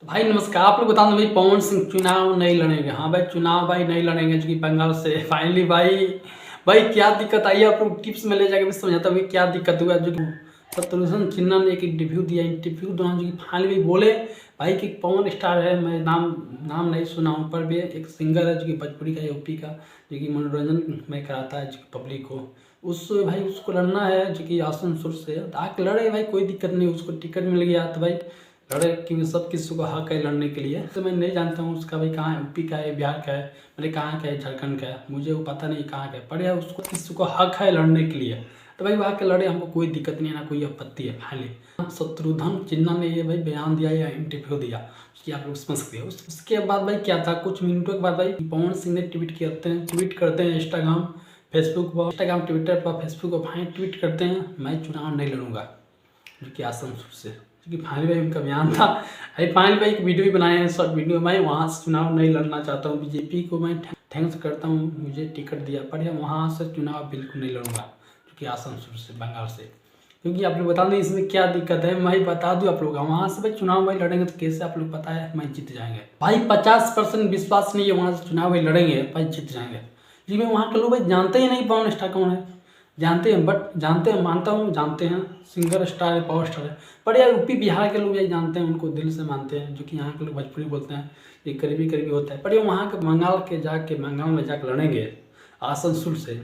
भाई नमस्कार। आप लोग बता दो भाई, पवन सिंह चुनाव नहीं लड़ेंगे। हाँ भाई, चुनाव भाई नहीं लड़ेंगे जो कि बंगाल से फाइनली भाई क्या दिक्कत आई है आप लोग टिप्स में ले जाकर भी समझाता हूँ क्या दिक्कत हुआ। जो कि शत्रुघ्न सिन्हा ने एक इंटरव्यू दिया, इंटरव्यू दौरान जो कि फाइनली भी बोले भाई कि पवन स्टार है, मैं नाम नाम नहीं सुना हूँ, पर भी एक सिंगर है जो कि भोजपुरी का, यूपी का, जो कि मनोरंजन में कराता है जो कि पब्लिक को। उस भाई उसको लड़ना है जो कि आसनसोल से, आके लड़े भाई, कोई दिक्कत नहीं। उसको टिकट मिल गया तो भाई लड़े, क्योंकि सब किसी को हक है लड़ने के लिए। तो मैं नहीं जानता हूँ उसका भाई कहाँ है, यूपी का है, बिहार का है, मैंने कहाँ का है, झारखंड का है, मुझे वो पता नहीं कहाँ का है, पर यार उसको किसी को हक है लड़ने के लिए, तो भाई वहाँ के लड़े, हमको कोई दिक्कत नहीं है, ना कोई आपत्ति है। खाली शत्रुघ्न सिन्हा ने ये भाई बयान दिया या इंटरव्यू दिया कि आप लोग समझ सकते हो। उसके बाद भाई क्या था, कुछ मिनटों के बाद भाई पवन सिंह ने ट्वीट करते हैं इंस्टाग्राम, ट्विटर पर, फेसबुक पर भाई ट्वीट करते हैं, मैं चुनाव नहीं लड़ूंगा जो कि आसनसोल से, क्योंकि फाइनल भाई उनका बयान था। अरे फाइनल भाई एक वीडियो भी बनाए हैं, शॉर्ट वीडियो, मैं वहाँ से चुनाव नहीं लड़ना चाहता हूँ। बीजेपी को मैं थैंक्स करता हूँ, मुझे टिकट दिया, पर यह वहाँ से चुनाव बिल्कुल नहीं लड़ूंगा क्योंकि आसनसोल से, बंगाल से। क्योंकि आप लोग बता दें इसमें क्या दिक्कत है, मैं बता दूँ आप लोग, वहाँ से भाई चुनाव भाई लड़ेंगे तो कैसे, आप लोग पता है मैं जीत जाएंगे भाई। 50% विश्वास नहीं है वहाँ से चुनाव भाई लड़ेंगे भाई जीत जाएंगे जी। मैं वहाँ के लोग भाई जानते ही नहीं पवन स्टार कौन है, जानते हैं बट जानते हैं, मानता हूँ जानते हैं, सिंगर स्टार है, पावर स्टार है, पर यार यूपी बिहार के लोग यही जानते हैं, उनको दिल से मानते हैं, जो कि यहाँ के लोग भोजपुरी बोलते हैं, ये करीबी करीबी होता है। पर ये वहाँ के बंगाल में जाके लड़ेंगे आसनसोल से,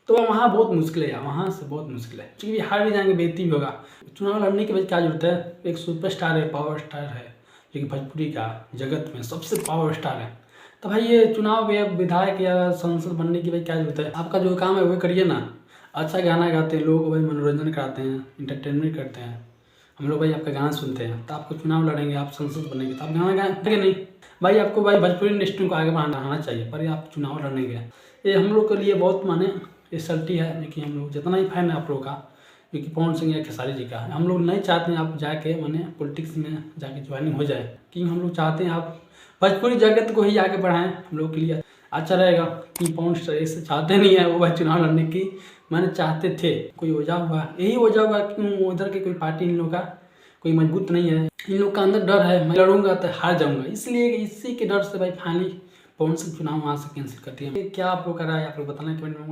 तो वहाँ बहुत मुश्किल है, वहाँ से बहुत मुश्किल है, क्योंकि हार भी जाएंगे, बेइज्जती भी होगा। चुनाव लड़ने की वजह क्या जरूरत है, एक सुपर स्टार है, पावर स्टार है, जो कि भोजपुरी का जगत में सबसे पावर स्टार है। तो भाई ये चुनाव या विधायक या सांसद बनने की भाई क्या जरूरत है, आपका जो काम है वो करिए ना। अच्छा गाना गाते हैं लोग भाई, मनोरंजन कराते हैं, इंटरटेनमेंट करते हैं, हम लोग भाई आपका गाना सुनते हैं। तो आपको चुनाव लड़ेंगे, आप संसद बनेंगे, तो आप गाना गाएंगे नहीं भाई। आपको भाई भोजपुरी इंडस्ट्री को आगे बढ़ाना चाहिए, पर ये आप चुनाव लड़ेंगे, ये हम लोग के लिए बहुत माने ये सल्टी है। देखिए हम लोग जितना ही फैन है आप लोग का, क्योंकि पवन सिंह या खेसारी जी का, हम लोग नहीं चाहते हैं आप जाके माने पॉलिटिक्स में जाके ज्वाइनिंग हो जाए, क्योंकि हम लोग चाहते हैं आप भोजपुरी जगत को ही आगे बढ़ाएं, हम लोग के लिए अच्छा रहेगा। कि पवन स्टार ऐसे चाहते नहीं है वो भाई चुनाव लड़ने की, मैंने चाहते थे, कोई वजह हुआ, यही वजह हुआ कि उधर के कोई पार्टी इन लोग का कोई मजबूत नहीं है, इन लोग का अंदर डर है मैं लड़ूंगा तो हार जाऊंगा, इसलिए इसी के डर से भाई फाइनली पवन सिंह चुनाव वहाँ से कैंसिल करती है। क्या आप लोग का राय, आप लोग बताना कमेंट में।